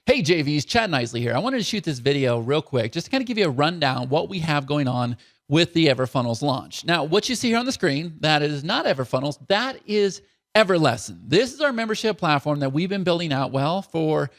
Hey JVs, Chad Nicely here. I wanted to shoot this video real quick just to kind of give you a rundown what we have going on with the EverFunnels launch. Now, what you see here on the screen, that is not EverFunnels, that is EverLesson. This is our membership platform that we've been building out for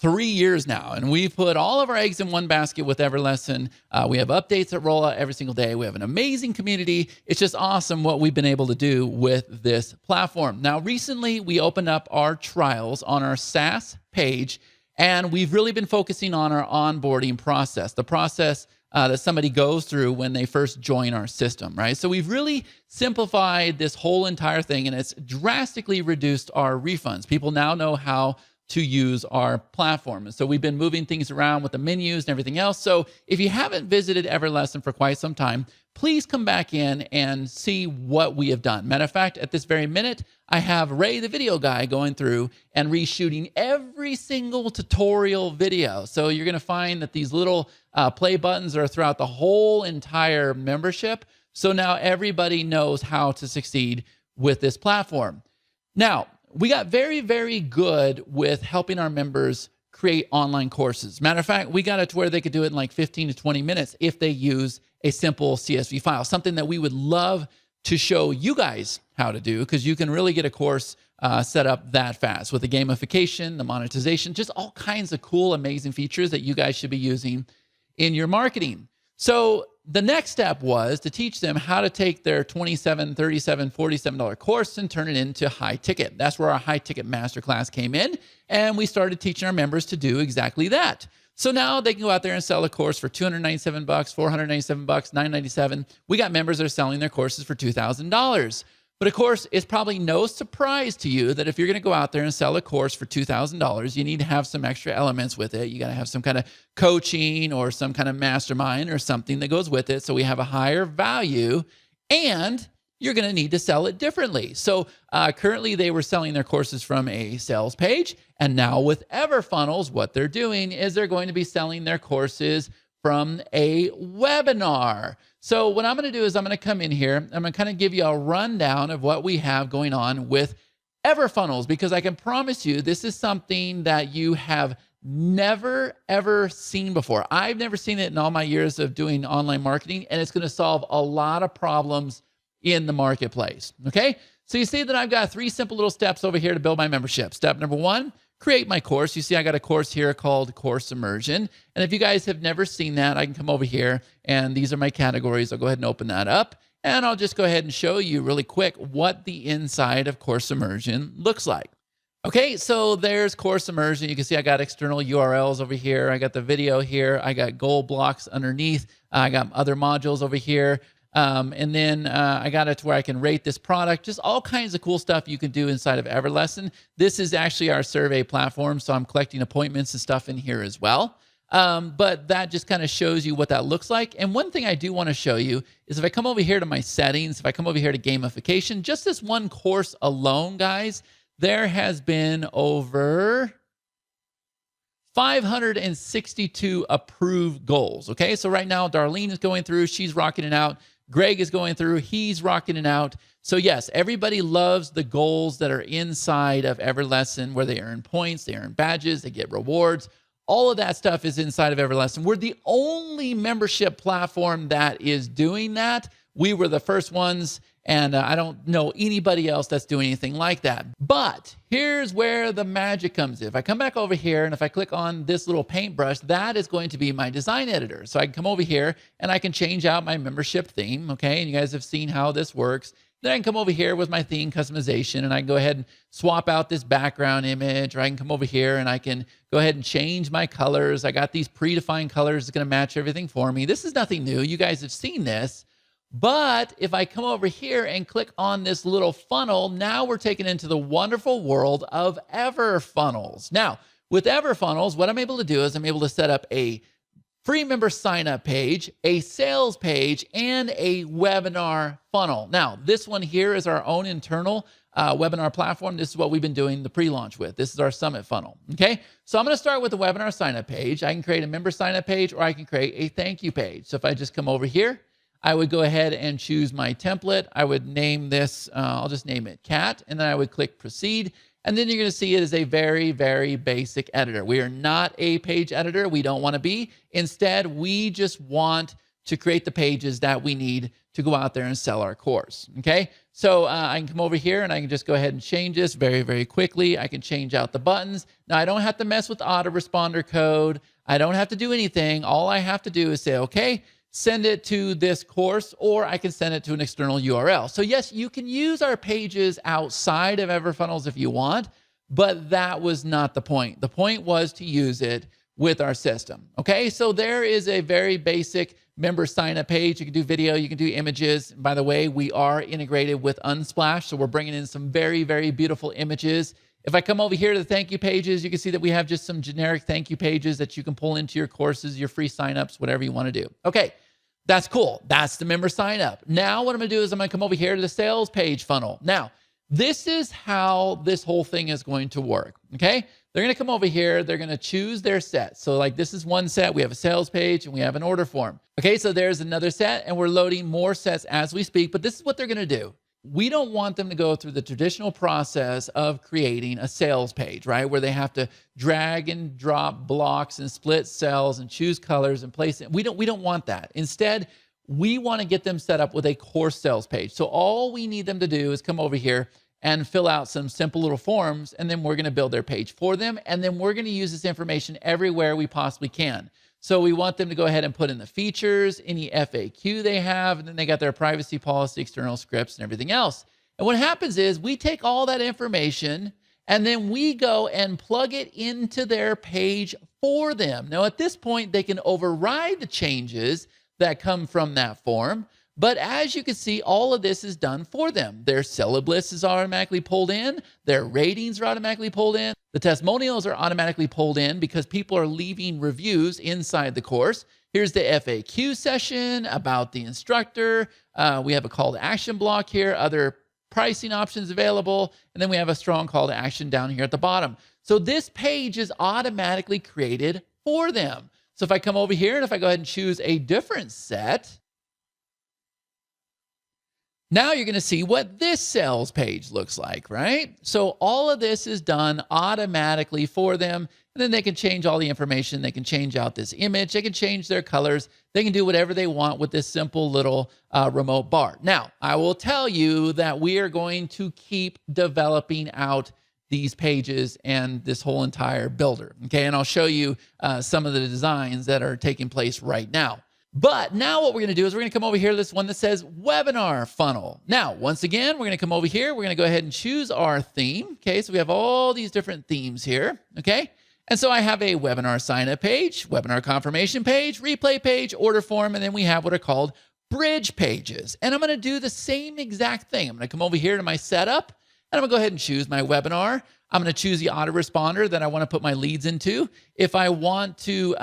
3 years now. And we've put all of our eggs in one basket with EverLesson. We have updates that roll out every single day. We have an amazing community. It's just awesome what we've been able to do with this platform. Now, recently we opened up our trials on our SaaS page, and we've really been focusing on our onboarding process, the process that somebody goes through when they first join our system, right? So we've really simplified this whole entire thing, and it's drastically reduced our refunds. People now know how to use our platform. And so we've been moving things around with the menus and everything else. So if you haven't visited EverLesson for quite some time, please come back in and see what we have done. Matter of fact, at this very minute, I have Ray, the video guy, going through and reshooting every single tutorial video. So you're gonna find that these little play buttons are throughout the whole entire membership. So now everybody knows how to succeed with this platform. Now, we got very, very good with helping our members create online courses. Matter of fact, we got it to where they could do it in like 15 to 20 minutes if they use a simple CSV file, something that we would love to show you guys how to do, because you can really get a course set up that fast with the gamification, the monetization, just all kinds of cool, amazing features that you guys should be using in your marketing. So the next step was to teach them how to take their $27, $37, $47 course and turn it into high ticket. That's where our high ticket masterclass came in. And we started teaching our members to do exactly that. So now they can go out there and sell a course for $297, $497, $997. We got members that are selling their courses for $2,000. But of course, it's probably no surprise to you that if you're going to go out there and sell a course for $2,000, you need to have some extra elements with it. You got to have some kind of coaching or some kind of mastermind or something that goes with it. So we have a higher value, and you're going to need to sell it differently. So currently they were selling their courses from a sales page. And now with EverFunnels, what they're doing is they're going to be selling their courses from a webinar. So what I'm going to do is I'm going to come in here. I'm going to kind of give you a rundown of what we have going on with EverFunnels, because I can promise you this is something that you have never, ever seen before. I've never seen it in all my years of doing online marketing, and it's going to solve a lot of problems in the marketplace. Okay. So you see that I've got 3 simple little steps over here to build my membership. Step number 1, create my course. You see, I got a course here called Course Immersion. And if you guys have never seen that, I can come over here and these are my categories. I'll go ahead and open that up, and I'll just go ahead and show you really quick what the inside of Course Immersion looks like. Okay, so there's Course Immersion. You can see I got external URLs over here. I got the video here. I got goal blocks underneath. I got other modules over here. And then I got it to where I can rate this product, just all kinds of cool stuff you can do inside of EverLesson. This is actually our survey platform, so I'm collecting appointments and stuff in here as well. But that just kind of shows you what that looks like. And one thing I do want to show you is if I come over here to my settings, if I come over here to gamification, just this one course alone, guys, there has been over 562 approved goals. Okay, so right now Darlene is going through, she's rocking it out. Greg is going through, he's rocking it out. So yes, everybody loves the goals that are inside of EverLesson, where they earn points, they earn badges, they get rewards. All of that stuff is inside of EverLesson. We're the only membership platform that is doing that. We were the first ones, and I don't know anybody else that's doing anything like that. But here's where the magic comes in. If I come back over here and if I click on this little paintbrush, that is going to be my design editor. So I can come over here and I can change out my membership theme, okay? And you guys have seen how this works. Then I can come over here with my theme customization, and I can go ahead and swap out this background image, or I can come over here and I can go ahead and change my colors. I got these predefined colors that's gonna match everything for me. This is nothing new. You guys have seen this. But if I come over here and click on this little funnel, now we're taken into the wonderful world of EverFunnels. Now, with EverFunnels, what I'm able to do is I'm able to set up a free member sign up page, a sales page, and a webinar funnel. Now, this one here is our own internal webinar platform. This is what we've been doing the pre-launch with. This is our summit funnel, okay? So I'm gonna start with the webinar sign up page. I can create a member sign up page, or I can create a thank you page. So if I just come over here, I would go ahead and choose my template. I would name this, I'll just name it Cat, and then I would click proceed. And then you're going to see it as a very, very basic editor. We are not a page editor. We don't want to be. Instead, we just want to create the pages that we need to go out there and sell our course. Okay, so I can come over here and I can just go ahead and change this very, very quickly. I can change out the buttons. Now, I don't have to mess with autoresponder code. I don't have to do anything. All I have to do is say, okay, send it to this course, or I can send it to an external URL. So yes, you can use our pages outside of EverFunnels if you want, but that was not the point. The point was to use it with our system. Okay, so there is a very basic member sign up page. You can do video, you can do images. By the way, we are integrated with Unsplash, so we're bringing in some very, very beautiful images. If I come over here to the thank you pages, you can see that we have just some generic thank you pages that you can pull into your courses, your free signups, whatever you want to do. Okay, that's cool. That's the member sign up. Now what I'm going to do is I'm going to come over here to the sales page funnel. Now, this is how this whole thing is going to work. Okay, they're going to come over here. They're going to choose their set. So like this is one set. We have a sales page and we have an order form. Okay, so there's another set and we're loading more sets as we speak. But this is what they're going to do. We don't want them to go through the traditional process of creating a sales page, right? Where they have to drag and drop blocks and split cells and choose colors and place it. We don't want that. Instead, we want to get them set up with a course sales page. So all we need them to do is come over here and fill out some simple little forms, and then we're going to build their page for them. And then we're going to use this information everywhere we possibly can. So we want them to go ahead and put in the features, any FAQ they have, and then they got their privacy policy, external scripts, and everything else. And what happens is we take all that information and then we go and plug it into their page for them. Now, at this point, they can override the changes that come from that form. But as you can see, all of this is done for them. Their seller list is automatically pulled in. Their ratings are automatically pulled in. The testimonials are automatically pulled in because people are leaving reviews inside the course. Here's the FAQ session about the instructor. We have a call to action block here, other pricing options available. And then we have a strong call to action down here at the bottom. So this page is automatically created for them. So if I come over here and if I go ahead and choose a different set, now you're going to see what this sales page looks like, right? So all of this is done automatically for them. And then they can change all the information. They can change out this image. They can change their colors. They can do whatever they want with this simple little remote bar. Now, I will tell you that we are going to keep developing out these pages and this whole entire builder. Okay, and I'll show you some of the designs that are taking place right now. But now what we're going to do is we're going to come over here to this one that says webinar funnel. Now, once again, we're going to come over here. We're going to go ahead and choose our theme. Okay, so we have all these different themes here. Okay, and so I have a webinar sign up page, webinar confirmation page, replay page, order form, and then we have what are called bridge pages. And I'm going to do the same exact thing. I'm going to come over here to my setup. And I'm going to go ahead and choose my webinar. I'm going to choose the autoresponder that I want to put my leads into. If I want to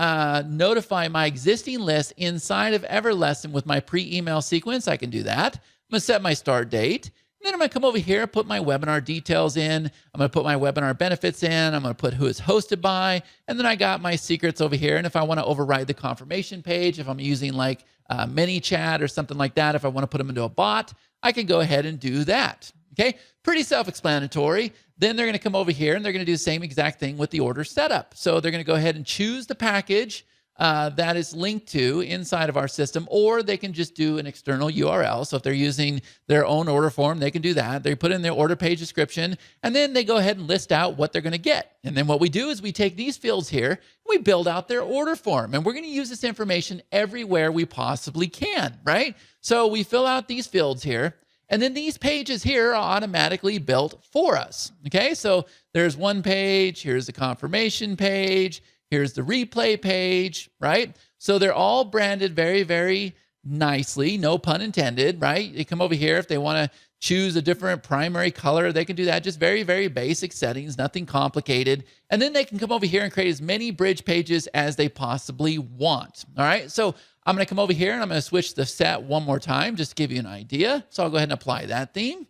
notify my existing list inside of EverLesson with my pre-email sequence, I can do that. I'm going to set my start date. And then I'm going to come over here, put my webinar details in. I'm going to put my webinar benefits in. I'm going to put who it's hosted by. And then I got my secrets over here. And if I want to override the confirmation page, if I'm using like ManyChat or something like that, if I want to put them into a bot, I can go ahead and do that. Okay, pretty self-explanatory. Then they're going to come over here and they're going to do the same exact thing with the order setup. So they're going to go ahead and choose the package that is linked to inside of our system, or they can just do an external URL. So if they're using their own order form, they can do that. They put in their order page description, and then they go ahead and list out what they're going to get. And then what we do is we take these fields here, we build out their order form, and we're going to use this information everywhere we possibly can, right? So we fill out these fields here. And then these pages here are automatically built for us. Okay, so there's one page, here's the confirmation page, here's the replay page, right? So they're all branded very, very nicely, no pun intended, right? They come over here if they want to choose a different primary color, they can do that. Just very, very basic settings, nothing complicated. And then they can come over here and create as many bridge pages as they possibly want. All right, so I'm going to come over here and I'm going to switch the set one more time just to give you an idea. So I'll go ahead and apply that theme.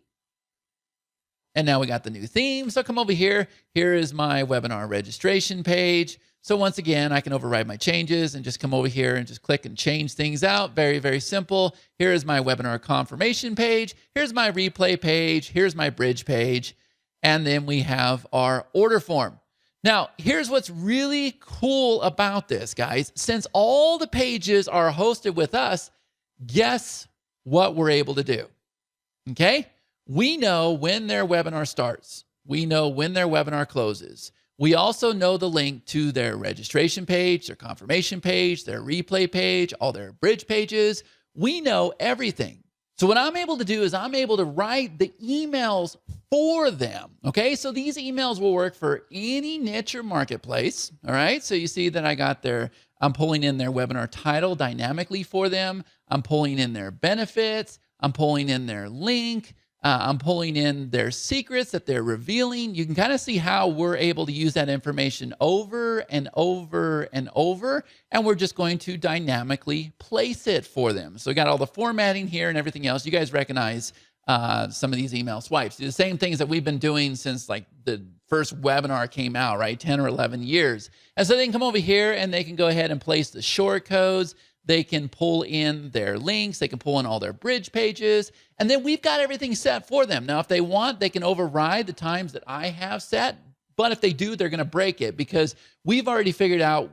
And now we got the new theme. So come over here. Here is my webinar registration page. So once again, I can override my changes and just come over here and just click and change things out. Very, very simple. Here is my webinar confirmation page. Here's my replay page. Here's my bridge page. and then we have our order form. Now, here's what's really cool about this, guys. Since all the pages are hosted with us, guess what we're able to do? Okay? We know when their webinar starts. We know when their webinar closes. We also know the link to their registration page, their confirmation page, their replay page, all their bridge pages. We know everything. So what I'm able to do is I'm able to write the emails for them, okay? So these emails will work for any niche or marketplace, all right? So you see that I'm pulling in their webinar title dynamically for them. I'm pulling in their benefits. I'm pulling in their link. I'm pulling in their secrets that they're revealing. You can kind of see how we're able to use that information over and over and over, and we're just going to dynamically place it for them. So we got all the formatting here and everything else. You guys recognize some of these email swipes. The same things that we've been doing since like the first webinar came out, right? 10 or 11 years. And so they can come over here and they can go ahead and place the short codes. They can pull in their links. They can pull in all their bridge pages. And then we've got everything set for them. Now, if they want, they can override the times that I have set. But if they do, they're going to break it because we've already figured out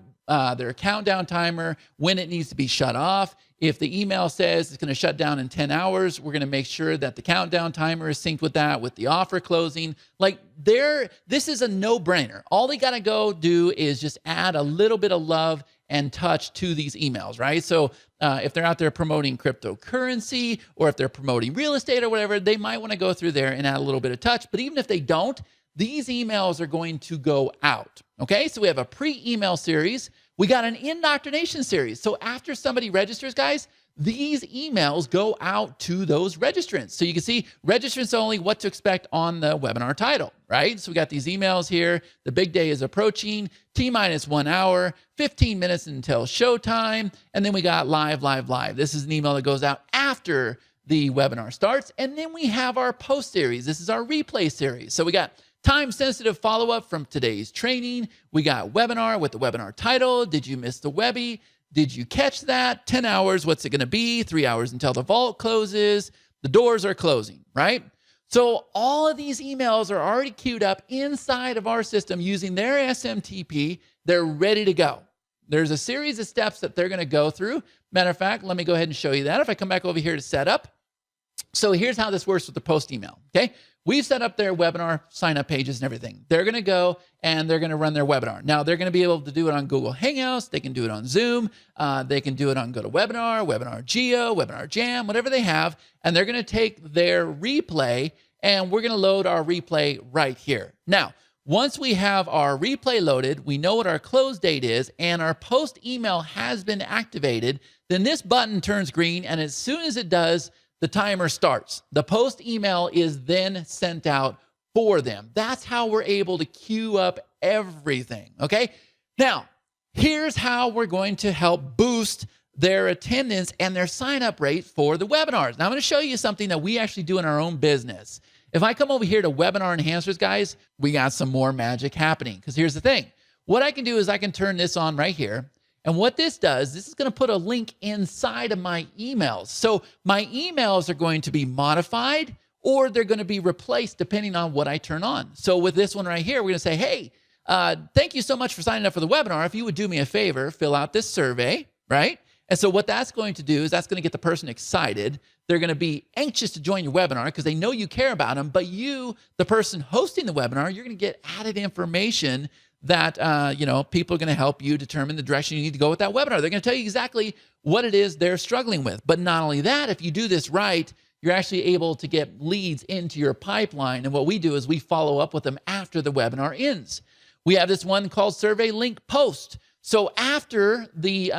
their countdown timer, when it needs to be shut off. If the email says it's going to shut down in 10 hours, we're going to make sure that the countdown timer is synced with that, with the offer closing. Like this is a no-brainer. All they got to go do is just add a little bit of love and touch to these emails, right? So if they're out there promoting cryptocurrency or if they're promoting real estate or whatever, they might want to go through there and add a little bit of touch. But even if they don't, these emails are going to go out, okay? So we have a pre-email series. We got an indoctrination series. So after somebody registers, guys, these emails go out to those registrants. So you can see registrants only, what to expect on the webinar title, right? So we got these emails here. The big day is approaching, T-minus 1 hour, 15 minutes until showtime. And then we got live. This is an email that goes out after the webinar starts. And then we have our post series. This is our replay series. So we got time-sensitive follow-up from today's training. We got webinar with the webinar title. Did you miss the Webby? Did you catch that? 10 hours, what's it going to be? 3 hours until the vault closes. The doors are closing, right? So all of these emails are already queued up inside of our system using their SMTP. They're ready to go. There's a series of steps that they're going to go through. Matter of fact, let me go ahead and show you that. If I come back over here to setup. So here's how this works with the post email, okay? We've set up their webinar sign-up pages and everything. They're going to go and they're going to run their webinar. Now, they're going to be able to do it on Google Hangouts. They can do it on Zoom. They can do it on GoToWebinar, Webinar Geo, Webinar Jam, whatever they have. And they're going to take their replay and we're going to load our replay right here. Now, once we have our replay loaded, we know what our close date is, and our post email has been activated, then this button turns green, and as soon as it does, the timer starts. The post email is then sent out for them. That's how we're able to queue up everything, okay? Now, here's how we're going to help boost their attendance and their sign-up rate for the webinars. Now, I'm going to show you something that we actually do in our own business. If I come over here to webinar enhancers, guys, we got some more magic happening, because here's the thing. What I can do is I can turn this on right here. And what this does, this is going to put a link inside of my emails. So my emails are going to be modified or they're going to be replaced depending on what I turn on. So with this one right here, we're going to say, hey, thank you so much for signing up for the webinar. If you would do me a favor, fill out this survey, right? And so what that's going to do is that's going to get the person excited. They're going to be anxious to join your webinar because they know you care about them. But you, the person hosting the webinar, you're going to get added information that people are going to help you determine the direction you need to go with that webinar. They're going to tell you exactly what it is they're struggling with. But not only that, if you do this right, you're actually able to get leads into your pipeline. And what we do is we follow up with them after the webinar ends. We have this one called Survey Link Post. So after the,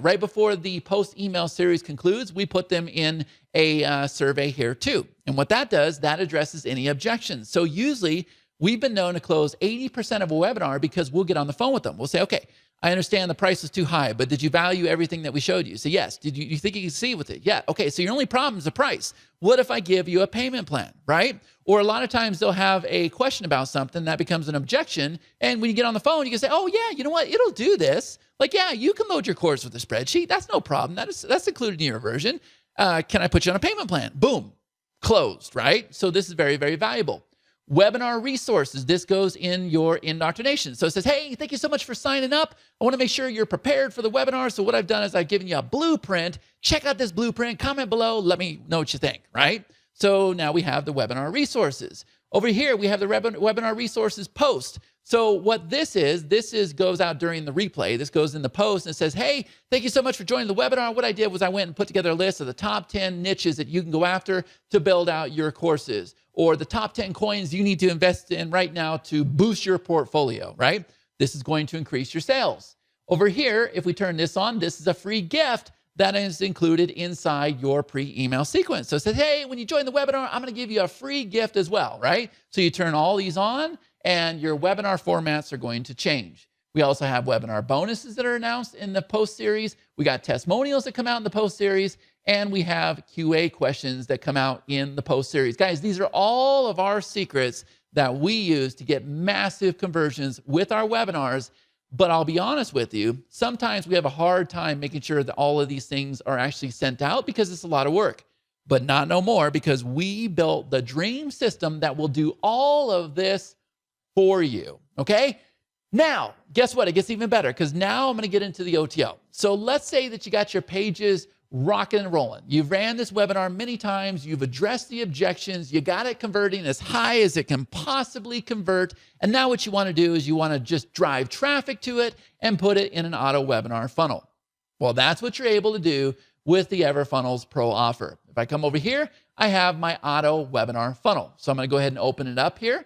right before the post email series concludes, we put them in a survey here too. And what that does, that addresses any objections. So usually, we've been known to close 80% of a webinar because we'll get on the phone with them. We'll say, okay, I understand the price is too high, but did you value everything that we showed you? So yes. Did you think you can see with it? Yeah. Okay, so your only problem is the price. What if I give you a payment plan, right? Or a lot of times they'll have a question about something that becomes an objection. And when you get on the phone, you can say, oh yeah, you know what? It'll do this. Like, yeah, you can load your course with a spreadsheet. That's no problem. That's included in your version. Can I put you on a payment plan? Boom, closed, right? So this is very, very valuable. Webinar resources. This goes in your indoctrination. So it says, hey, thank you so much for signing up. I want to make sure you're prepared for the webinar. So what I've done is I've given you a blueprint. Check out this blueprint, comment below, let me know what you think, right? So now we have the webinar resources. Over here, we have the webinar resources post. So what this is goes out during the replay. This goes in the post and it says, hey, thank you so much for joining the webinar. What I did was I went and put together a list of the top 10 niches that you can go after to build out your courses, or the top 10 coins you need to invest in right now to boost your portfolio, right? This is going to increase your sales. Over here, if we turn this on, this is a free gift that is included inside your pre-email sequence. So it says, hey, when you join the webinar, I'm gonna give you a free gift as well, right? So you turn all these on and your webinar formats are going to change. We also have webinar bonuses that are announced in the post series. We got testimonials that come out in the post series, and we have QA questions that come out in the post series. Guys, these are all of our secrets that we use to get massive conversions with our webinars. But I'll be honest with you, sometimes we have a hard time making sure that all of these things are actually sent out because it's a lot of work. But not no more, because we built the dream system that will do all of this for you, okay? Now, guess what? It gets even better, because now I'm going to get into the OTO. So let's say that you got your pages rocking and rolling. You've ran this webinar many times. You've addressed the objections. You got it converting as high as it can possibly convert. And now what you want to do is you want to just drive traffic to it and put it in an auto webinar funnel. Well, that's what you're able to do with the EverFunnels Pro offer. If I come over here, I have my auto webinar funnel. So I'm going to go ahead and open it up here.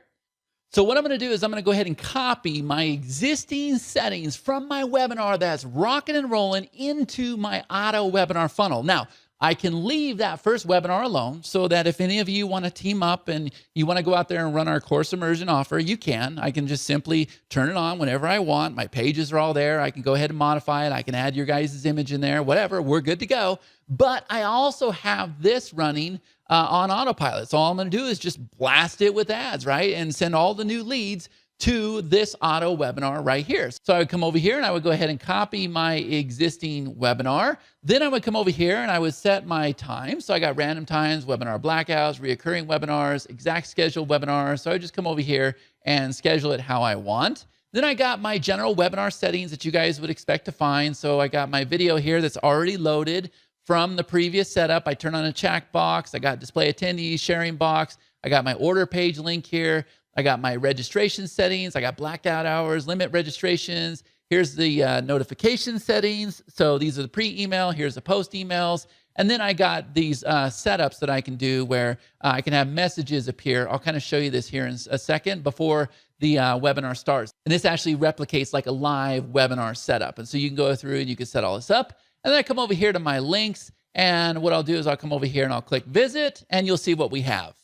So what I'm going to do is I'm going to go ahead and copy my existing settings from my webinar that's rocking and rolling into my auto webinar funnel. Now, I can leave that first webinar alone so that if any of you want to team up and you want to go out there and run our course immersion offer, you can. I can just simply turn it on whenever I want. My pages are all there. I can go ahead and modify it. I can add your guys' image in there, whatever. We're good to go. But I also have this running on autopilot. So all I'm going to do is just blast it with ads, right? And send all the new leads to this auto webinar right here. So I would come over here and I would go ahead and copy my existing webinar. Then I would come over here and I would set my time. So I got random times, webinar blackouts, reoccurring webinars, exact scheduled webinars. So I would just come over here and schedule it how I want. Then I got my general webinar settings that you guys would expect to find. So I got my video here that's already loaded from the previous setup. I turn on a chat box. I got display attendees, sharing box. I got my order page link here. I got my registration settings. I got blackout hours, limit registrations. Here's the notification settings. So these are the pre-email. Here's the post emails. And then I got these setups that I can do where I can have messages appear. I'll kind of show you this here in a second before the webinar starts. And this actually replicates like a live webinar setup. And so you can go through and you can set all this up. And then I come over here to my links. And what I'll do is I'll come over here and I'll click visit, and you'll see what we have.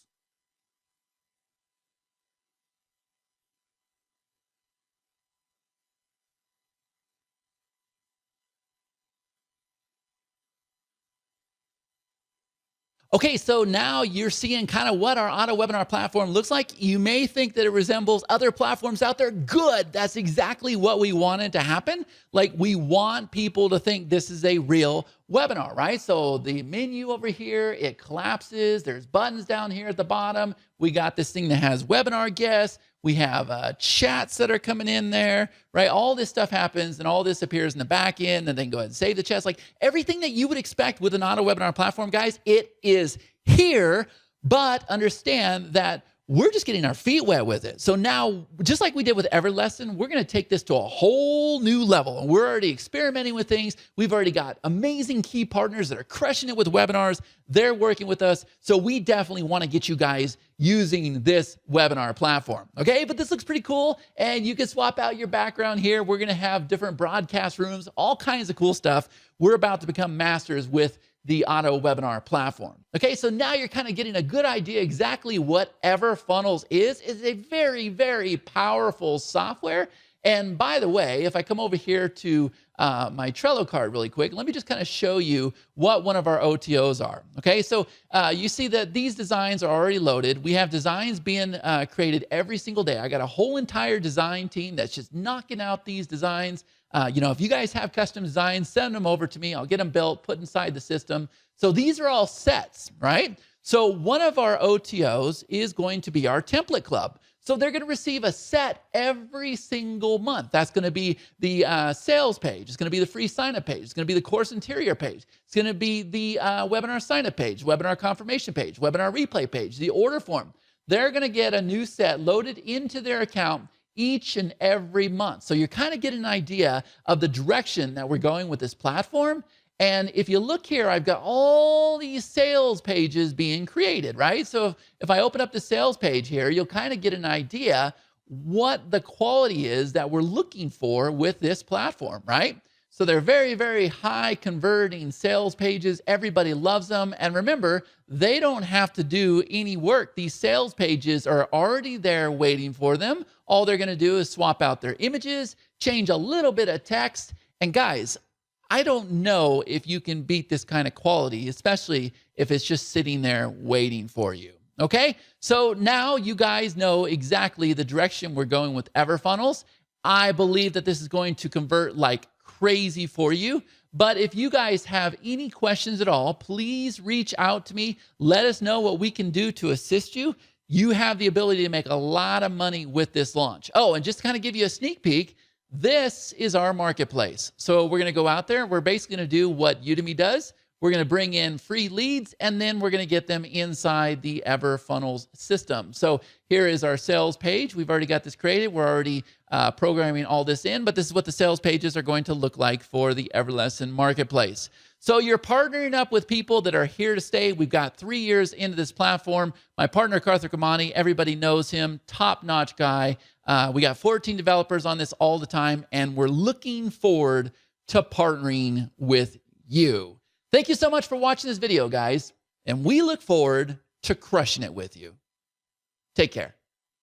Okay, so now you're seeing kind of what our auto webinar platform looks like. You may think that it resembles other platforms out there. Good, that's exactly what we wanted to happen. Like, we want people to think this is a real webinar, right? So the menu over here, it collapses. There's buttons down here at the bottom. We got this thing that has webinar guests. We have chats that are coming in there, right? All this stuff happens and all this appears in the back end, and then go ahead and save the chats. Like everything that you would expect with an auto webinar platform, guys, it is here, but understand that we're just getting our feet wet with it. So now, just like we did with EverLesson, we're going to take this to a whole new level. And we're already experimenting with things. We've already got amazing key partners that are crushing it with webinars. They're working with us. So we definitely want to get you guys using this webinar platform. Okay, but this looks pretty cool. And you can swap out your background here. We're going to have different broadcast rooms, all kinds of cool stuff. We're about to become masters with the auto webinar platform. Okay, so now you're kind of getting a good idea exactly what EverFunnels is. It's a very, very powerful software. And by the way, if I come over here to my Trello card really quick, let me just kind of show you what one of our OTOs are. Okay, so you see that these designs are already loaded. We have designs being created every single day. I got a whole entire design team that's just knocking out these designs. You know, if you guys have custom designs, send them over to me. I'll get them built, put inside the system. So these are all sets, right? So one of our OTOs is going to be our template club. So they're going to receive a set every single month. That's going to be the sales page. It's going to be the free sign-up page. It's going to be the course interior page. It's going to be the webinar sign-up page, webinar confirmation page, webinar replay page, the order form. They're going to get a new set loaded into their account each and every month. So you're kind of getting an idea of the direction that we're going with this platform. And if you look here, I've got all these sales pages being created, right? So if I open up the sales page here, you'll kind of get an idea what the quality is that we're looking for with this platform, right? So they're very, very high converting sales pages. Everybody loves them. And remember, they don't have to do any work. These sales pages are already there waiting for them. All they're going to do is swap out their images, change a little bit of text. And guys, I don't know if you can beat this kind of quality, especially if it's just sitting there waiting for you. Okay, so now you guys know exactly the direction we're going with EverFunnels. I believe that this is going to convert like crazy for you. But if you guys have any questions at all, please reach out to me. Let us know what we can do to assist you. You have the ability to make a lot of money with this launch. Oh, and just to kind of give you a sneak peek, this is our marketplace. So we're going to go out there. We're basically going to do what Udemy does. We're going to bring in free leads, and then we're going to get them inside the EverFunnels system. So here is our sales page. We've already got this created. We're already programming all this in, but this is what the sales pages are going to look like for the EverLesson marketplace. So you're partnering up with people that are here to stay. We've got 3 years into this platform. My partner, Karthik Ramani, everybody knows him, top-notch guy. We got 14 developers on this all the time, and we're looking forward to partnering with you. Thank you so much for watching this video, guys, and we look forward to crushing it with you. Take care.